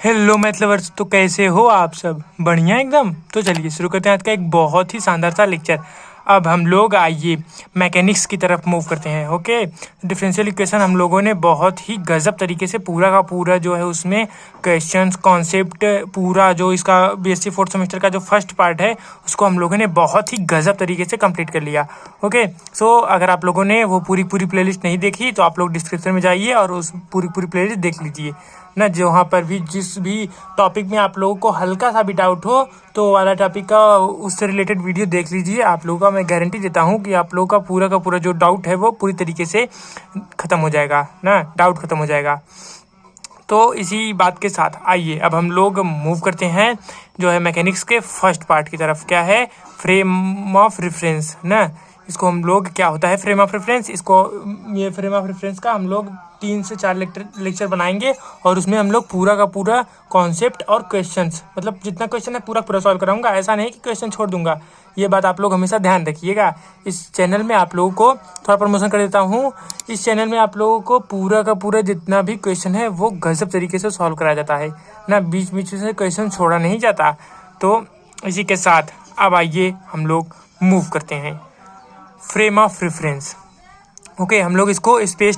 Hello math lovers, तो कैसे हो आप सब? बढ़िया एकदम। तो चलिए शुरू करते हैं आज का एक बहुत ही शानदार सा लेक्चर। अब हम लोग आइए मैकेनिक्स की तरफ मूव करते हैं। ओके, डिफरेंशियल इक्वेशन हम लोगों ने बहुत ही गजब तरीके से पूरा का पूरा जो है उसमें क्वेश्चंस कॉन्सेप्ट पूरा जो इसका बीएससी फोर्थ सेमेस्टर का जो फर्स्ट पार्ट है उसको हम लोगों ने बहुत ही गजब तरीके से कंप्लीट कर लिया। ओके, सो अगर आप लोगों ने वो पूरी प्लेलिस्ट नहीं देखी तो आप लोग डिस्क्रिप्शन में जाइए और उस पूरी प्लेलिस्ट देख लीजिए ना। जहाँ पर भी जिस भी टॉपिक में आप लोगों को हल्का सा भी डाउट हो तो वाला टॉपिक का उससे रिलेटेड वीडियो देख लीजिए। आप लोगों का मैं गारंटी देता हूँ कि आप लोगों का पूरा जो डाउट है वो पूरी तरीके से ख़त्म हो जाएगा ना, डाउट ख़त्म हो जाएगा। तो इसी बात के साथ आइए अब हम लोग मूव करते हैं जो है मैकेनिक्स के फर्स्ट पार्ट की तरफ। क्या है? फ्रेम ऑफ रेफरेंस ना। इसको हम लोग क्या होता है फ्रेम ऑफ रेफरेंस, इसको ये फ्रेम ऑफ रेफरेंस का हम लोग 3 से 4 लेक्चर बनाएंगे और उसमें हम लोग पूरा का पूरा कॉन्सेप्ट और क्वेश्चंस मतलब जितना क्वेश्चन है पूरा सॉल्व कराऊंगा। ऐसा नहीं कि क्वेश्चन छोड़ दूंगा, ये बात आप लोग हमेशा ध्यान रखिएगा। इस चैनल में आप लोगों को थोड़ा प्रमोशन कर देता हूँ। इस चैनल में आप लोगों को पूरा का पूरा जितना भी क्वेश्चन है वो गजब तरीके से सॉल्व कराया जाता है ना, बीच बीच से क्वेश्चन छोड़ा नहीं जाता। तो इसी के साथ अब आइए हम लोग मूव करते हैं फ्रेम ऑफ रेफरेंस। ओके, हम लोग इसको space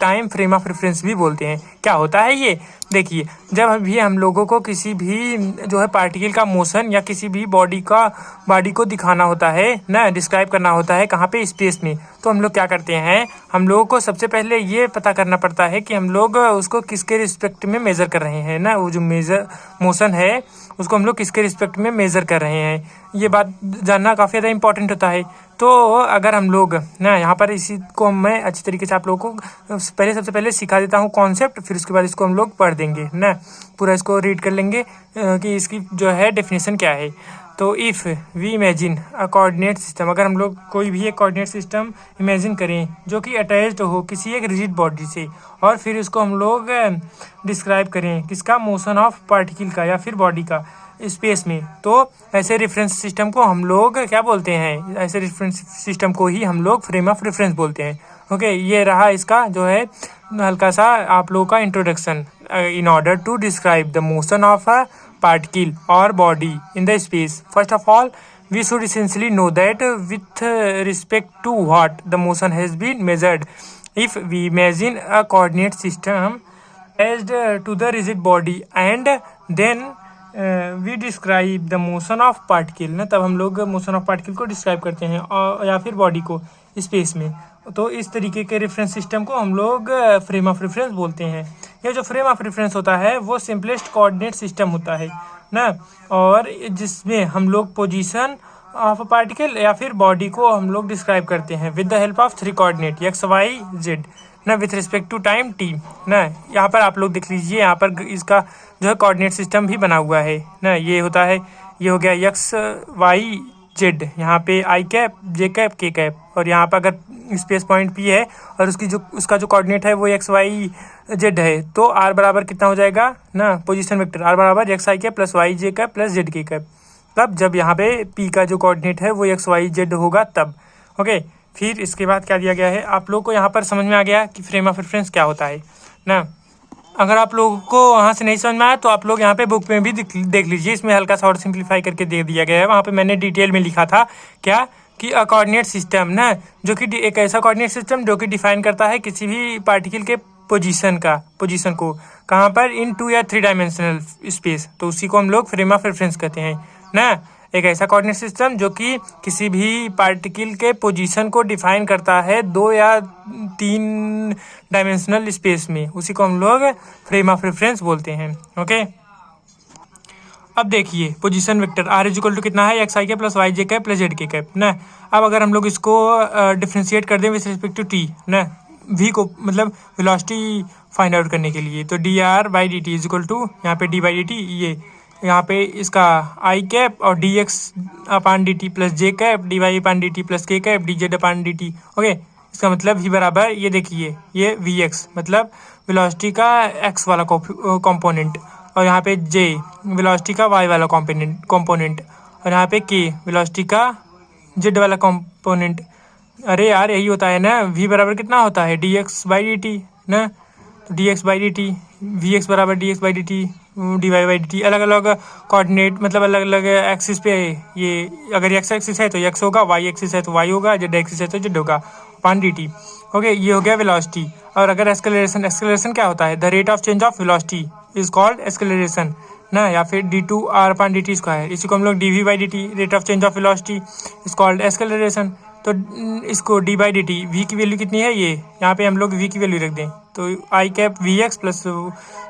time frame of reference भी बोलते हैं। क्या होता है ये? देखिए, जब भी हम लोगों को किसी भी जो है पार्टिकल का मोशन या किसी भी बॉडी को दिखाना होता है ना, डिस्क्राइब करना होता है कहाँ पे? स्पेस में। तो हम लोग क्या करते हैं, हम लोगों को सबसे पहले ये पता करना पड़ता है कि हम लोग उसको किसके रिस्पेक्ट में मेज़र कर रहे हैं ना। वो जो मोशन है उसको हम लोग किसके रिस्पेक्ट में मेज़र कर रहे हैं, ये बात जानना काफ़ी ज़्यादा इंपॉर्टेंट होता है। तो अगर हम लोग ना यहाँ पर इसी को मैं अच्छी तरीके से आप लोगों को सबसे पहले सिखा देता हूँ कॉन्सेप्ट, फिर उसके बाद इसको हम लोग पढ़ देंगे ना, पूरा इसको रीड कर लेंगे कि इसकी जो है डेफिनेशन क्या है। तो if we imagine a coordinate system, अगर हम लोग कोई भी एक कोऑर्डिनेट सिस्टम इमेजिन करें जो कि अटैच्ड हो किसी एक रिजिड बॉडी से, और फिर उसको हम लोग डिस्क्राइब करें किसका? मोशन ऑफ पार्टिकल का या फिर बॉडी का स्पेस में, तो ऐसे रेफरेंस सिस्टम को हम लोग क्या बोलते हैं? ऐसे रेफरेंस सिस्टम को ही हम लोग फ्रेम ऑफ रेफरेंस बोलते हैं। ओके, ये रहा इसका जो है हल्का सा आप लोगों का introduction. In order to describe the motion of a particle or body in the space, first of all we should essentially know that with respect to what the motion has been measured. If we imagine a coordinate system attached to the rigid body and then we describe the motion of particle ना, तब हम लोग motion of particle को describe करते हैं और या फिर बॉडी को स्पेस में। तो इस तरीके के रेफरेंस सिस्टम को हम लोग फ्रेम ऑफ रेफरेंस बोलते हैं। ये जो फ्रेम ऑफ रेफरेंस होता है वो सिंपलेस्ट कोऑर्डिनेट सिस्टम होता है ना, और जिसमें हम लोग पोजीशन ऑफ पार्टिकल या फिर बॉडी को हम लोग डिस्क्राइब करते हैं with the help of 3 coordinate x Y z ना, with respect to time t ना। यहाँ पर आप लोग देख लीजिए, यहाँ पर इसका जो है कोऑर्डिनेट सिस्टम भी बना हुआ है ना। ये होता है, ये हो गया एक्स वाई जेड, यहाँ पे आई कैप जे कैप के कैप, और यहाँ पर अगर स्पेस पॉइंट पी है और उसका जो कोऑर्डिनेट है वो एक्स वाई जेड है, तो आर बराबर कितना हो जाएगा ना? पोजीशन वेक्टर आर बराबर x i cap plus Y J cap plus Z के कैप। तब जब यहाँ पे पी का जो कोऑर्डिनेट है वो एक्स वाई जेड होगा तब। ओके, फिर इसके बाद क्या दिया गया है आप लोग को यहाँ पर समझ में आ गया कि फ्रेम ऑफ रेफरेंस क्या होता है ना। अगर आप लोगों को वहाँ से नहीं समझ में आया तो आप लोग यहाँ पे बुक में भी देख लीजिए, इसमें हल्का सा और सिंप्लीफाई करके दे दिया गया है। वहाँ पे मैंने डिटेल में लिखा था क्या कि अ कोऑर्डिनेट सिस्टम ना, जो कि एक ऐसा कोऑर्डिनेट सिस्टम जो कि डिफाइन करता है किसी भी पार्टिकल के पोजीशन को कहाँ पर? इन 2 या 3 डायमेंशनल स्पेस, तो उसी को हम लोग फ्रेम ऑफ रेफरेंस कहते हैं ना। एक ऐसा कोऑर्डिनेट सिस्टम जो कि किसी भी पार्टिकल के पोजीशन को डिफाइन करता है 2 या 3 डायमेंशनल स्पेस में, उसी को हम लोग फ्रेम ऑफ रेफरेंस बोलते हैं। ओके, अब देखिए position vector R is equal to कितना है? एक्स आई के प्लस वाई जे कैप प्लस जेड के कैप ना। अब अगर हम लोग इसको डिफ्रेंशिएट कर दें विथ रिस्पेक्ट टू टी ना, वी को मतलब वेलोसिटी फाइंड आउट करने के लिए, तो D R by D T is equal to यहाँ पे डी बाई डी टी, ये यहाँ पे इसका आई कैप और d x upon D T plus j cap D Y अपान D T plus k cap D z upon D T. Okay, इसका मतलब ही बराबर ये देखिए ये वी एक्स मतलब वेलोसिटी का एक्स वाला कॉम्पोनेंट, और यहाँ पे जे वेलोसिटी का वाई वाला कॉम्पोनेंट, और यहाँ पे के वेलोसिटी का जेड वाला कॉम्पोनेंट। अरे यार यही होता है ना, वी बराबर कितना होता है? D x by D t ना। D x by D T, v x बराबर d x by D t, d y by D t, अलग अलग कोऑर्डिनेट मतलब अलग अलग एक्सिस पे ये अगर एक्स एक्सिस है तो एक्स होगा, वाई एक्सिस है तो वाई होगा, जेड एक्सिस है तो जेड होगा अपान डी टी। ओके, ये हो गया वेलोसिटी। और अगर एक्सेलरेशन, एक्सेलरेशन क्या होता है? The rate of change of velocity is called acceleration ना, या फिर D two R upon D T square. इसी को हम लोग D V by D T, rate of change of velocity is called acceleration. तो इसको D by D T, V की वैल्यू कितनी है, ये यहाँ पे हम लोग वी की वैल्यू रख दें तो i cap v x plus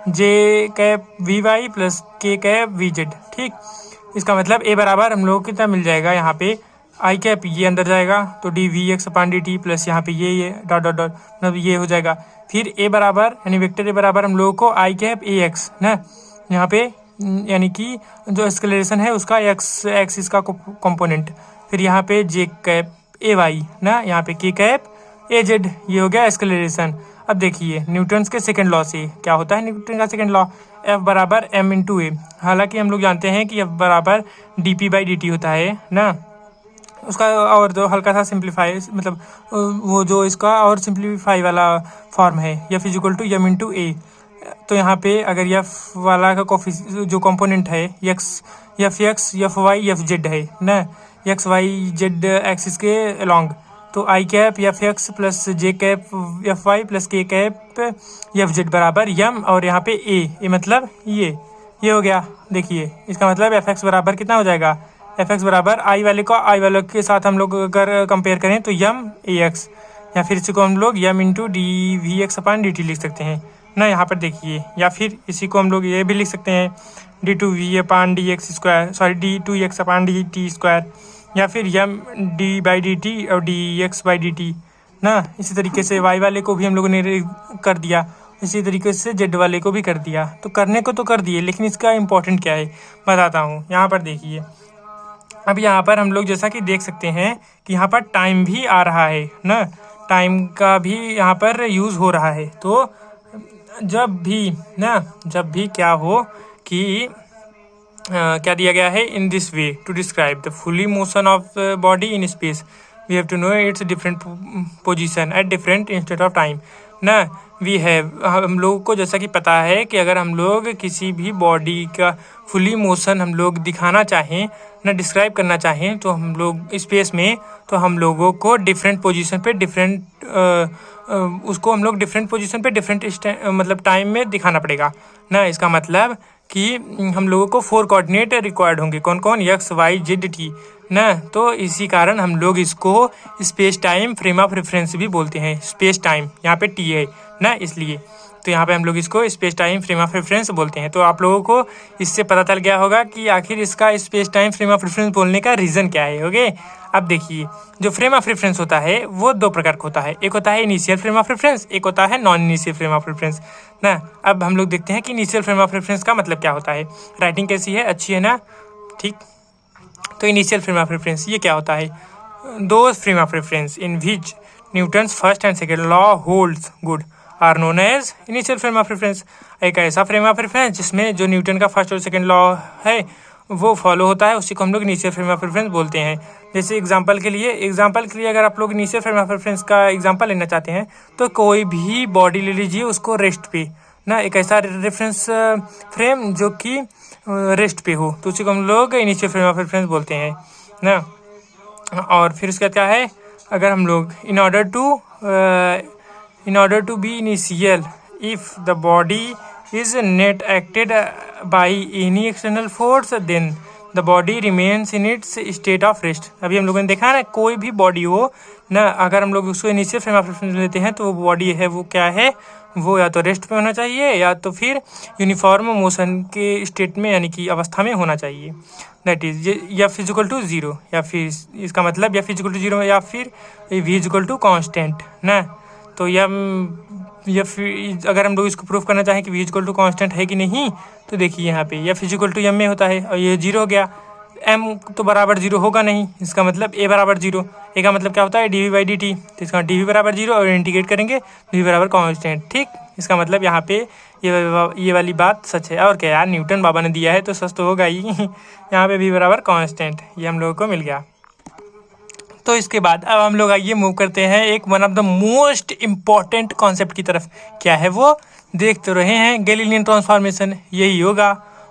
j cap v y plus k cap v z. ठीक, इसका मतलब ए बराबर हम लोग को कितना मिल जाएगा, यहाँ पे आई कैप ये अंदर जाएगा तो D we x upon D T plus यहाँ पे ये डॉट डॉट डॉट मतलब ये हो जाएगा। फिर ए बराबर यानी वेक्टर ए बराबर हम लोगों को आई कैप ए एक्स ना, यहाँ पे यानी कि जो एक्सेलरेशन है उसका एक्स एक्सिस का कंपोनेंट, फिर यहाँ पे जे कैप ए वाई ना, यहाँ पे के कैप ए जेड, ये हो गया एक्सेलरेशन। अब देखिए न्यूटन्स के सेकंड लॉ से क्या होता है, न्यूटन का सेकंड लॉ, एफ बराबर एम इंटू ए। हालांकि हम लोग जानते हैं कि एफ बराबर D P by D T होता है ना, उसका और जो हल्का सा सिंप्लीफाई मतलब वो जो इसका और सिंप्लीफाई वाला फॉर्म है, F is equal to m into a. तो यहाँ पे अगर एफ वाला का जो कंपोनेंट है एफ वाई एफ जेड है ना, एक्स वाई जेड एक्सिस के अलॉन्ग, तो i cap F x plus j cap F Y plus k cap F Z बराबर यम, और यहाँ पे ए मतलब ये हो गया। देखिए इसका मतलब एफ एक्स बराबर कितना हो जाएगा, एफ एक्स बराबर आई वाले को आई वाले के साथ हम लोग अगर कंपेयर करें तो यम ए एक्स, या फिर इसी को हम लोग m into d we x upon D t लिख सकते हैं ना, यहाँ पर देखिए। या फिर इसी को हम लोग ये भी लिख सकते हैं d two v upon d x square, sorry d two x upon D T square, या फिर m d by D t और d x by D t ना। इसी तरीके से वाई वाले को भी हम लोगों ने कर दिया, इसी तरीके से जेड वाले को भी कर दिया। तो करने को तो कर दिए, लेकिन इसका इम्पोर्टेंट क्या है बताता हूँ। यहाँ पर देखिए, अब यहाँ पर हम लोग जैसा कि देख सकते हैं कि यहाँ पर टाइम भी आ रहा है ना, टाइम का भी यहाँ पर यूज़ हो रहा है। तो जब भी क्या हो कि क्या दिया गया है, in this way to describe the fully motion of body in space we have to know its different position at different instant of time ना। वी हैव, हम लोगों को जैसा कि पता है कि अगर हम लोग किसी भी बॉडी का फुली मोशन हम लोग दिखाना चाहें ना, डिस्क्राइब करना चाहें तो हम लोग स्पेस में, तो हम लोगों को डिफरेंट पोजीशन पे उसको हम लोग डिफरेंट पोजीशन पे डिफरेंट मतलब टाइम में दिखाना पड़ेगा ना। इसका मतलब कि हम लोगों को 4 कोऑर्डिनेट रिक्वायर्ड होंगे, कौन कौन, एक्स वाई जेड टी ना। तो इसी कारण हम लोग इसको space time frame of reference भी बोलते हैं। स्पेस टाइम यहाँ पे टी है ना, इसलिए तो यहाँ पे हम लोग इसको space time frame of reference बोलते हैं। तो आप लोगों को इससे पता चल गया होगा कि आखिर इसका space time frame of reference बोलने का रीज़न क्या है। ओके, अब देखिए जो फ्रेम ऑफ रेफरेंस होता है वो 2 प्रकार का होता है, एक होता है इनिशियल फ्रेम ऑफ रेफरेंस, एक होता है non initial frame of reference ना। अब हम लोग देखते हैं कि इनिशियल फ्रेम ऑफ रेफरेंस का मतलब क्या होता है। राइटिंग कैसी है, अच्छी है ना, ठीक। तो इनिशियल फ्रेम ऑफ रेफरेंस ये क्या होता है, दो frame of reference in which Newton's first and second law holds good are known as inertial frame of reference. एक ऐसा फ्रेम ऑफ रेफरेंस जिसमें जो न्यूटन का फर्स्ट और सेकेंड लॉ है वो फॉलो होता है, उसी को हम लोग इनिशियल फ्रेम ऑफ रेफरेंस बोलते हैं। जैसे एग्जांपल के लिए अगर आप लोग इनिशियल फ्रेम ऑफ रेफरेंस का एग्जांपल लेना चाहते हैं तो कोई भी बॉडी ले लीजिए, उसको रेस्ट पे ना, एक ऐसा रेफरेंस फ्रेम जो कि रेस्ट पे हो, तो उसी को हम लोग इनिशियल फ्रेम ऑफ रेफरेंस बोलते हैं ना। और फिर उसके बाद क्या है, अगर हम लोग in order to be inertial if the body is not acted by any external force then the body remains in its state of rest। अभी हम लोगों ने देखा ना, कोई भी बॉडी हो ना, अगर हम लोग उसको इनिशियल फ्रेम ऑफ रेफरेंस लेते हैं तो वो बॉडी है वो क्या है, वो या तो रेस्ट पे होना चाहिए या तो फिर यूनिफॉर्म मोशन के स्टेट में यानी कि अवस्था में होना चाहिए। दैट इज या फिजिकल टू जीरो, या फिर इसका मतलब या फिजिकल टू जीरो या फिर वी इजिकल टू कॉन्स्टेंट ना। तो या फिर अगर हम लोग इसको प्रूफ करना चाहें कि वी इजिकल टू कॉन्स्टेंट है कि नहीं, तो देखिए यहाँ पे या फिजिकल टू एम में होता है और ये 0 हो गया, एम तो बराबर 0 होगा नहीं, इसका मतलब ए बराबर 0। ए का मतलब क्या होता है, D V by D T, तो इसका डी वी बराबर 0 और इंटीग्रेट करेंगे वी बराबर कॉन्स्टेंट। ठीक, इसका मतलब यहाँ पे ये वाली बात सच है। और क्या यार, न्यूटन बाबा ने दिया है तो सच तो होगा ही। यहाँ पे वी बराबर कॉन्स्टेंट, ये हम लोगों को मिल गया। तो इसके बाद अब हम लोग आइए मूव करते हैं एक one of the most important concept की तरफ। क्या है वो, देख तो रहे हैं गैलीलियन ट्रांसफॉर्मेशन, यही होगा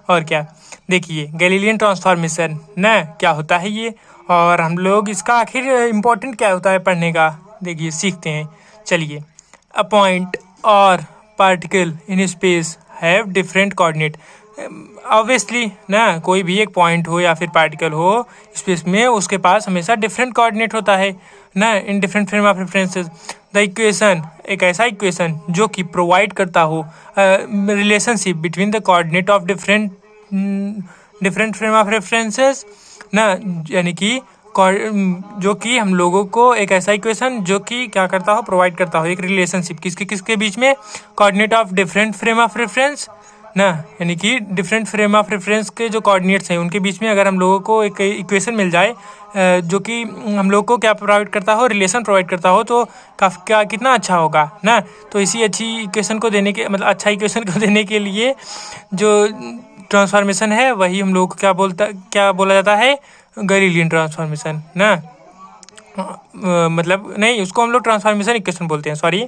और क्या। देखिए गैलीलियन ट्रांसफॉर्मेशन ना क्या होता है ये, और हम लोग इसका आखिर इम्पोर्टेंट क्या होता है पढ़ने का, देखिए सीखते हैं। चलिए, अ पॉइंट और particle in space have different coordinate. Obviously ना, कोई भी एक पॉइंट हो या फिर पार्टिकल हो स्पेस में, उसके पास हमेशा डिफरेंट कोऑर्डिनेट होता है ना, in different frame of references. The equation, एक ऐसा इक्वेशन जो कि प्रोवाइड करता हो relationship between the coordinate of different different frame of references ना, यानी कि जो कि हम लोगों को एक ऐसा इक्वेशन जो कि क्या करता हो, प्रोवाइड करता हो एक रिलेशनशिप किसके किसके बीच में, coordinate of different frame of reference ना, यानी कि डिफरेंट फ्रेम ऑफ रेफरेंस के जो कोऑर्डिनेट्स हैं उनके बीच में अगर हम लोगों को एक इक्वेशन मिल जाए जो कि हम लोग को क्या प्रोवाइड करता हो, रिलेशन प्रोवाइड करता हो, तो क्या कितना अच्छा होगा ना। तो इसी अच्छी इक्वेशन को देने के मतलब अच्छा इक्वेशन को देने के लिए जो ट्रांसफॉर्मेशन है वही हम लोग को क्या बोला जाता है, गैलीलियन ट्रांसफॉर्मेशन ना। मतलब नहीं, उसको हम लोग ट्रांसफॉर्मेशन इक्वेशन बोलते हैं, सॉरी।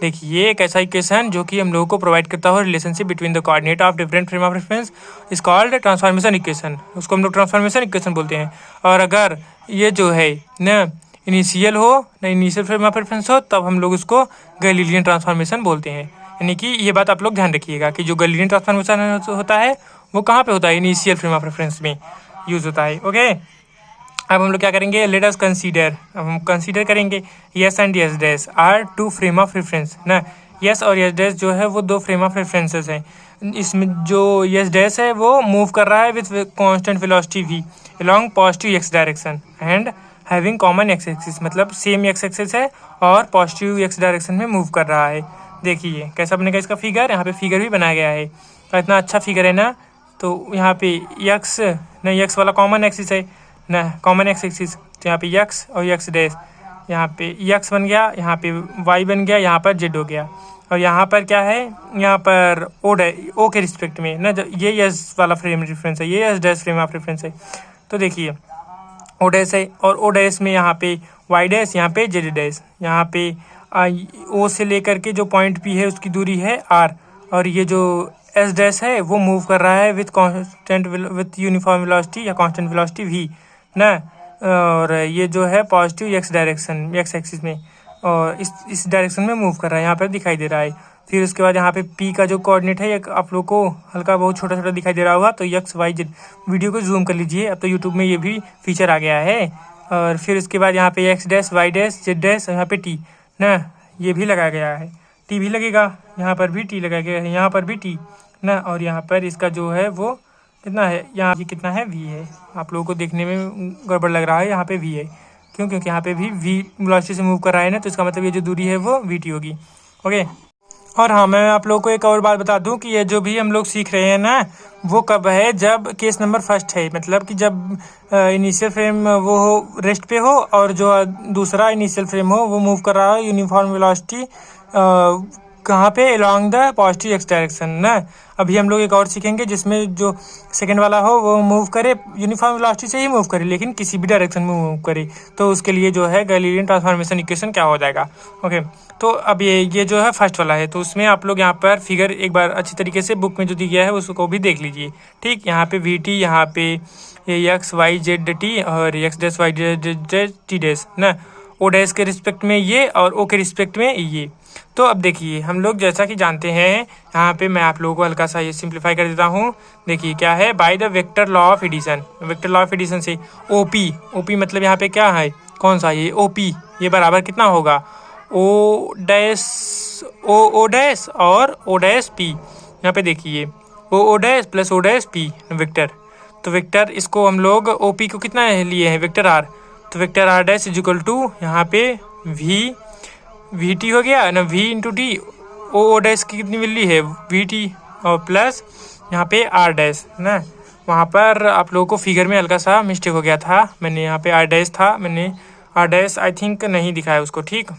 देखिए एक ऐसा इक्वेशन जो कि हम लोगों को प्रोवाइड करता हो relationship between the coordinate of different frame of reference is called transformation equation, उसको हम लोग ट्रांसफॉर्मेशन इक्वेशन बोलते हैं। और अगर ये जो है ना इनिशियल हो ना, इनिशियल फ्रेम ऑफ रेफरेंस हो, तब हम लोग उसको गैलीलियन ट्रांसफॉर्मेशन बोलते हैं। यानी कि ये बात आप लोग ध्यान रखिएगा कि जो गैलीलियन ट्रांसफॉर्मेशन होता है वो कहाँ पे होता है, इनिशियल फ्रेम ऑफ रेफरेंस में यूज होता है। ओके, अब हम लोग क्या करेंगे, लेट अस कंसीडर, अब हम कंसीडर करेंगे S and S dash are two frame of reference ना। यस और यस डैश जो है वो दो फ्रेम ऑफ रेफरेंसेस हैं। इसमें जो यस डैश है वो मूव कर रहा है with constant velocity v along positive x direction and having common x axis, मतलब सेम एक्स एक्सिस है और पॉजिटिव एक्स डायरेक्शन में मूव कर रहा है। देखिए कैसा बनेगा इसका फिगर, यहाँ पे फिगर भी बनाया गया है, तो इतना अच्छा फिगर है ना। तो यहाँ पे यक्स ना, यक्स वाला कॉमन एक्सिस है ना, कॉमन एक्स एक्सिस, तो यहाँ पे यक्स और यक्स डैश, यहाँ पे यक्स बन गया, यहाँ पे वाई बन गया, यहाँ पर जेड हो गया, और यहाँ पर क्या है, यहाँ पर ओ के रिस्पेक्ट में ना, ये यस वाला फ्रेम रेफरेंस है, ये yes dash frame of reference है। तो देखिए ओ डैश है और ओ डैश में यहाँ पे वाई डैश, यहाँ पे जेड डैश, यहाँ पे ओ से लेकर के जो पॉइंट पी है उसकी दूरी है आर, और ये जो एस डैश है वो मूव कर रहा है विथ यूनिफॉर्म वेलोसिटी या कांस्टेंट वेलोसिटी वी ना, और ये जो है positive x direction x axis में, और इस डायरेक्शन में मूव कर रहा है, यहाँ पर दिखाई दे रहा है। फिर उसके बाद यहाँ पे पी का जो कोऑर्डिनेट है एक आप लोग को हल्का बहुत छोटा छोटा दिखाई दे रहा होगा, तो एक्स वाई जेड, वीडियो को जूम कर लीजिए, अब तो यूट्यूब में ये भी फीचर आ गया है। और फिर उसके बाद यहाँ पे X dash Y dash Z dash, यहाँ पे टी ना, ये भी लगाया गया है, टी भी लगेगा, यहाँ पर भी टी लगाया गया है, यहाँ पर भी टी ना, और यहाँ पर इसका जो है वो कितना है, यहाँ ये कितना है वी है, आप लोगों को देखने में गड़बड़ लग रहा है, यहाँ पे वी है, क्यों, क्योंकि यहाँ पे भी वी वेलोसिटी से मूव कर रहा है ना, तो इसका मतलब ये जो दूरी है वो वी टी होगी। ओके, और हाँ मैं आप लोगों को एक और बात बता दूं कि ये जो भी हम लोग सीख रहे हैं ना, वो कब है, जब केस नंबर फर्स्ट है, मतलब कि जब इनिशियल फ्रेम वो हो रेस्ट पे हो और जो दूसरा इनिशियल फ्रेम हो वो मूव कर रहा हो यूनिफॉर्म वेलोसिटी कहाँ पे, along the positive x direction ना। अभी हम लोग एक और सीखेंगे जिसमें जो सेकंड वाला हो वो मूव करे यूनिफॉर्म वेलोसिटी से ही मूव करे, लेकिन किसी भी डायरेक्शन में मूव करे, तो उसके लिए जो है गैलीलियन ट्रांसफॉर्मेशन इक्वेशन क्या हो जाएगा। ओके, तो अब ये जो है फर्स्ट वाला है, तो उसमें आप लोग यहाँ पर फिगर एक बार अच्छी तरीके से बुक में जो दिया है उसको भी देख लीजिए। ठीक, यहाँ पे वी टी, यहाँ पे ये एक्स वाई जेड टी और X dash Y Z T dash ना, ओ डैश के रिस्पेक्ट में ये और ओ के रिस्पेक्ट में ये। तो अब देखिए हम लोग जैसा कि जानते हैं, यहाँ पे मैं आप लोगों को हल्का सा ये सिंप्लीफाई कर देता हूँ। देखिए क्या है, by the vector law of addition, vector law of addition से ओपी मतलब यहाँ पे क्या है, कौन सा ये ओपी, ये बराबर कितना होगा, ओ डैश और ओ डैश पी। यहाँ पे देखिए O dash plus O dash P vector, तो वेक्टर इसको हम लोग ओ पी को कितना लिए हैं, वेक्टर आर, तो vector R dash is equal to यहाँ पे वी टी हो गया ना, V into T, O dash की कितनी वैल्यू है वी टी और प्लस यहाँ पे आर डैश ना। वहाँ पर आप लोगों को फिगर में हल्का सा मिस्टेक हो गया था, मैंने यहाँ पे आर डैश था, मैंने आर डैश आई थिंक नहीं दिखाया उसको। ठीक,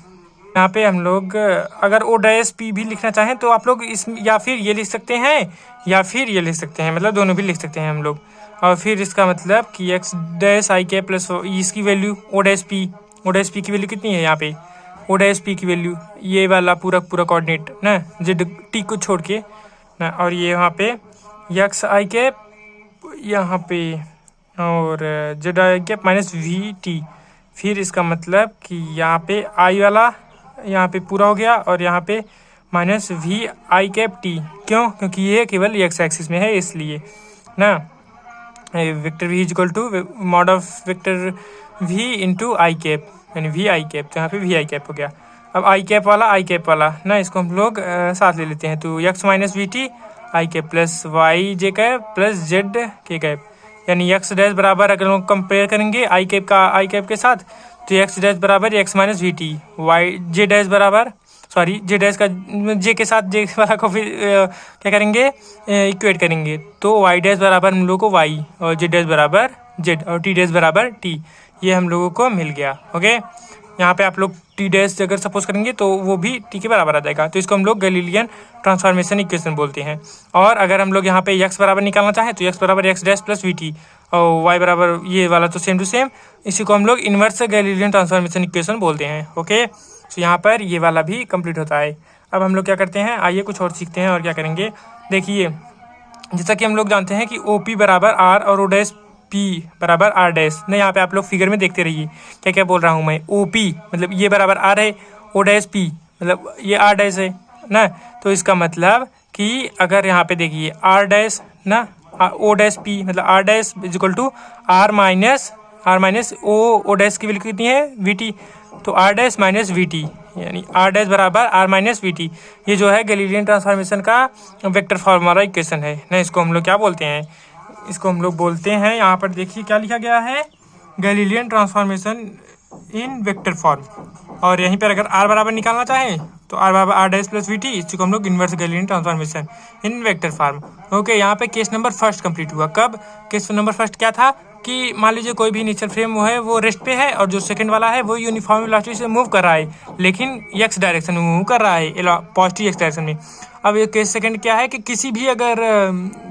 यहाँ पे हम लोग अगर ओ डैश पी भी लिखना चाहें तो आप लोग इस या फिर ये लिख सकते हैं या फिर ये लिख सकते हैं, मतलब दोनों भी लिख सकते हैं हम लोग। और फिर इसका मतलब कि एक्स डैश आई के प्लस इसकी वैल्यू ओ डैश पी की वैल्यू कितनी है यहाँ पे, ओ डैश पी की वैल्यू, ये वाला पूरा पूरा कोऑर्डिनेट ना, जेड टी को छोड़ के ना, और ये यहाँ पे एक्स आई कैप यहाँ पे, और Z I cap minus we T. फिर इसका मतलब कि यहाँ पे आई वाला यहाँ पे पूरा हो गया, और यहाँ पे minus V I cap T. क्यों? क्योंकि ये केवल एक्स एक्सिस में है इसलिए ना। Vector V is equal to mod of vector V into I cap, यानी वी आई कैप, तो यहाँ पे वी आई कैप हो गया। अब आई कैप वाला ना, इसको हम लोग साथ ले लेते हैं, तो X minus we T I cap plus Y J cap plus Z के कैप, यानी एक्स डैश बराबर, अगर हम कंपेयर करेंगे आई कैप के साथ, तो एक्स डैश बराबर x minus we t, y j dash बराबर, सॉरी जे डैश का जे के साथ जे वाला को फिर क्या करेंगे, इक्वेट करेंगे, तो वाई डैश बराबर हम लोग को वाई, और जे डैश बराबर जेड, और टी डैश बराबर टी। ये हम लोगों को मिल गया। ओके, यहाँ पे आप लोग टी डैश अगर सपोज करेंगे तो वो भी टी के बराबर आ जाएगा, तो इसको हम लोग गैलीलियन ट्रांसफॉर्मेशन इक्वेशन बोलते हैं। और अगर हम लोग यहाँ पे एक्स बराबर निकालना चाहें तो एक्स बराबर x dash plus we T, और वाई बराबर ये वाला तो सेम टू सेम, इसी को हम लोग इन्वर्स गैलीलियन ट्रांसफॉर्मेशन इक्वेशन बोलते हैं। ओके, तो यहाँ पर ये वाला भी कंप्लीट होता है। अब हम लोग क्या करते हैं, आइए कुछ और सीखते हैं। और क्या करेंगे, देखिए जैसा कि हम लोग जानते हैं कि ओ पी बराबर आर और ओ डैश पी बराबर आर डैश ना, यहाँ पे आप लोग फिगर में देखते रहिए क्या क्या बोल रहा हूँ मैं। ओ पी मतलब ये बराबर आर है, ओ डैश पी मतलब ये आर डैश है ना, तो इसका मतलब कि अगर यहाँ पे देखिए आर डैश ना, ओ डैश पी मतलब R dash is equal to R minus O dash की वैल्यू कितनी है, वी टी, तो R dash minus we T, यानी आर डैश बराबर आर माइनस वी टी। ये जो है गैलीलियन ट्रांसफॉर्मेशन का वेक्टर फॉर्मूला इक्वेशन है ना, इसको हम लोग क्या बोलते हैं, इसको हम लोग बोलते हैं, यहाँ पर देखिए क्या लिखा गया है, Galilean transformation in vector form. और यहीं पर अगर आर बराबर निकालना चाहें तो आर बराबर are dash plus we T, इसको हम लोग inverse Galilean transformation in vector form. Okay, यहाँ पे केस नंबर फर्स्ट कंप्लीट हुआ। कब? केस नंबर फर्स्ट क्या था कि मान लीजिए कोई भी इनिशियल फ्रेम वो है वो रेस्ट पे है, और जो सेकंड वाला है वो यूनिफॉर्म वेलोसिटी से मूव कर रहा है, लेकिन एक्स डायरेक्शन में मूव कर रहा है, पॉजिटिव एक्स डायरेक्शन में। अब ये केस सेकंड क्या है कि किसी भी अगर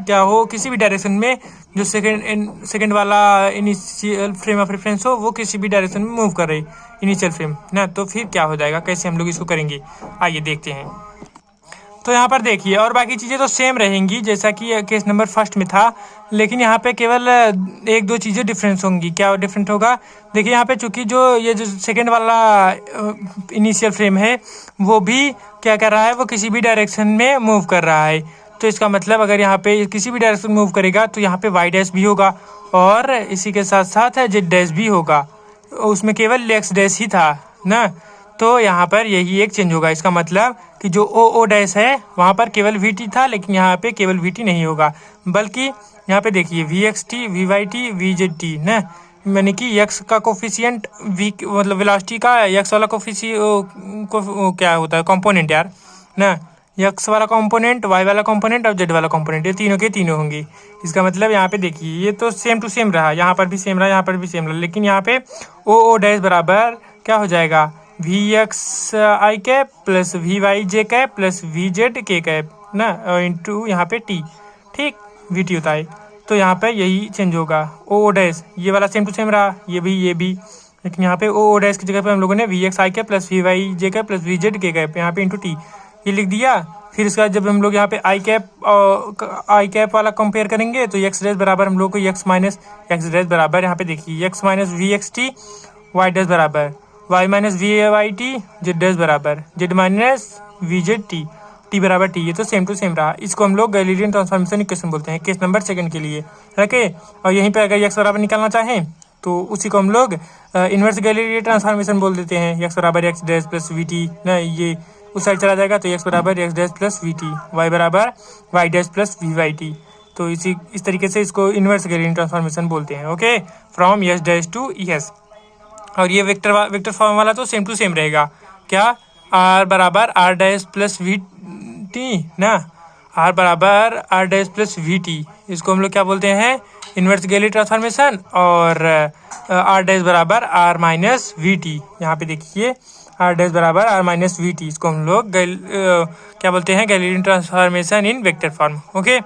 क्या हो, किसी भी डायरेक्शन में जो सेकंड वाला इनिशियल फ्रेम ऑफ रेफरेंस हो वो किसी भी डायरेक्शन में मूव कर रही इनिशियल फ्रेम ना, तो फिर क्या हो जाएगा, कैसे हम लोग इसको करेंगे, आइए देखते हैं। तो यहाँ पर देखिए, और बाकी चीज़ें तो सेम रहेंगी जैसा कि केस नंबर फर्स्ट में था, लेकिन यहाँ पे केवल एक दो चीज़ें डिफरेंस होंगी। क्या डिफरेंट होगा, देखिए यहाँ पे चूंकि ये जो सेकंड वाला इनिशियल फ्रेम है वो भी क्या कर रहा है, वो किसी भी डायरेक्शन में मूव कर रहा है, तो इसका मतलब अगर यहाँ पे किसी भी डायरेक्शन में मूव करेगा तो यहाँ पे वाई डैश भी होगा, और इसी के साथ साथ जेड डैश भी होगा, उसमें केवल एक्स डैश ही था ना, तो यहाँ पर यही एक चेंज होगा। इसका मतलब कि जो ओ डैश है वहाँ पर केवल वी टी था, लेकिन यहाँ पे केवल वी टी नहीं होगा, बल्कि यहाँ पे देखिए V x T, V Y T, V Z T ना, यानी कि एक्स का कोफिशिएंट वी मतलब वेलोसिटी का एक्स वाला क्या होता है, कंपोनेंट यार ना, एक्स वाला कंपोनेंट, वाई वाला कंपोनेंट और जेड वाला कंपोनेंट, ये तीनों के तीनों होंगे। इसका मतलब यहाँ पे देखिए ये तो सेम टू सेम रहा, यहाँ पर भी सेम रहा, यहाँ पर भी सेम रहा, लेकिन यहाँ पे ओ डैश बराबर क्या हो जाएगा, v x i cap plus v y J cap plus v z के कैप ना, इंटू यहाँ पे टी, ठीक, वी टी होता है, तो यहाँ पे यही चेंज होगा। ओ डैश ये वाला सेम टू सेम रहा, ये भी, लेकिन यहाँ पे ओ डैश की जगह पे हम लोगों ने v x i cap plus v y J cap plus v z के कैप यहाँ पे इंटू टी ये लिख दिया। फिर इसके बाद जब हम लोग यहाँ पे आई कैप वाला कंपेयर करेंगे तो एक्स डैश बराबर हम लोग को एक्स माइनस एक्स डैश बराबर यहाँ पे देखिए x minus v x t, y dash बराबर y minus v Y t, z dash बराबर z minus v Z t, t बराबर टी, ये तो सेम टू सेम रहा। इसको हम लोग गैलीलियन ट्रांसफॉर्मेशन इक्वेशन बोलते हैं, केस नंबर सेकंड के लिए, ओके। और यहीं पे अगर एक्स बराबर निकालना चाहें तो उसी को हम लोग इन्वर्स गैलीलियन ट्रांसफॉर्मेशन बोल देते हैं, एक्स बराबर x dash plus we t ना, ये उस साइड चला जाएगा तो एक्स बराबर x dash plus we t, y बराबर y dash plus v Y t, तो इस तरीके से इसको इन्वर्स गैलीलियन ट्रांसफॉर्मेशन बोलते हैं, okay, from S dash to S. और ये वेक्टर फॉर्म वाला तो सेम टू सेम रहेगा, क्या, आर बराबर are dash plus we t ना, आर बराबर are dash plus we T, इसको हम लोग क्या बोलते हैं, इन्वर्स गैलीलियन ट्रांसफॉर्मेशन, और आर डैश बराबर आर माइनस वी टी, यहाँ पे देखिए आर डैश बराबर आर माइनस वी टी, इसको हम लोग क्या बोलते हैं, Galilean transformation in vector form, okay.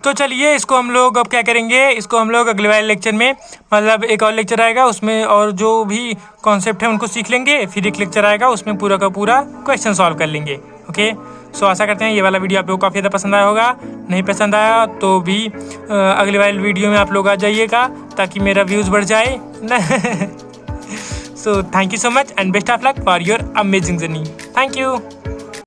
तो चलिए इसको हम लोग अब क्या करेंगे, इसको हम लोग अगले वाले लेक्चर में, मतलब एक और लेक्चर आएगा उसमें और जो भी कॉन्सेप्ट है उनको सीख लेंगे, फिर एक लेक्चर आएगा उसमें पूरा का पूरा क्वेश्चन सॉल्व कर लेंगे। ओके, सो आशा करते हैं ये वाला वीडियो आप लोगों को काफ़ी ज़्यादा पसंद आया होगा। नहीं पसंद आया तो भी अगले वाले वीडियो में आप लोग आ जाइएगा ताकि मेरा व्यूज़ बढ़ जाए ना। So thank you so much and best of luck for your amazing journey. Thank you.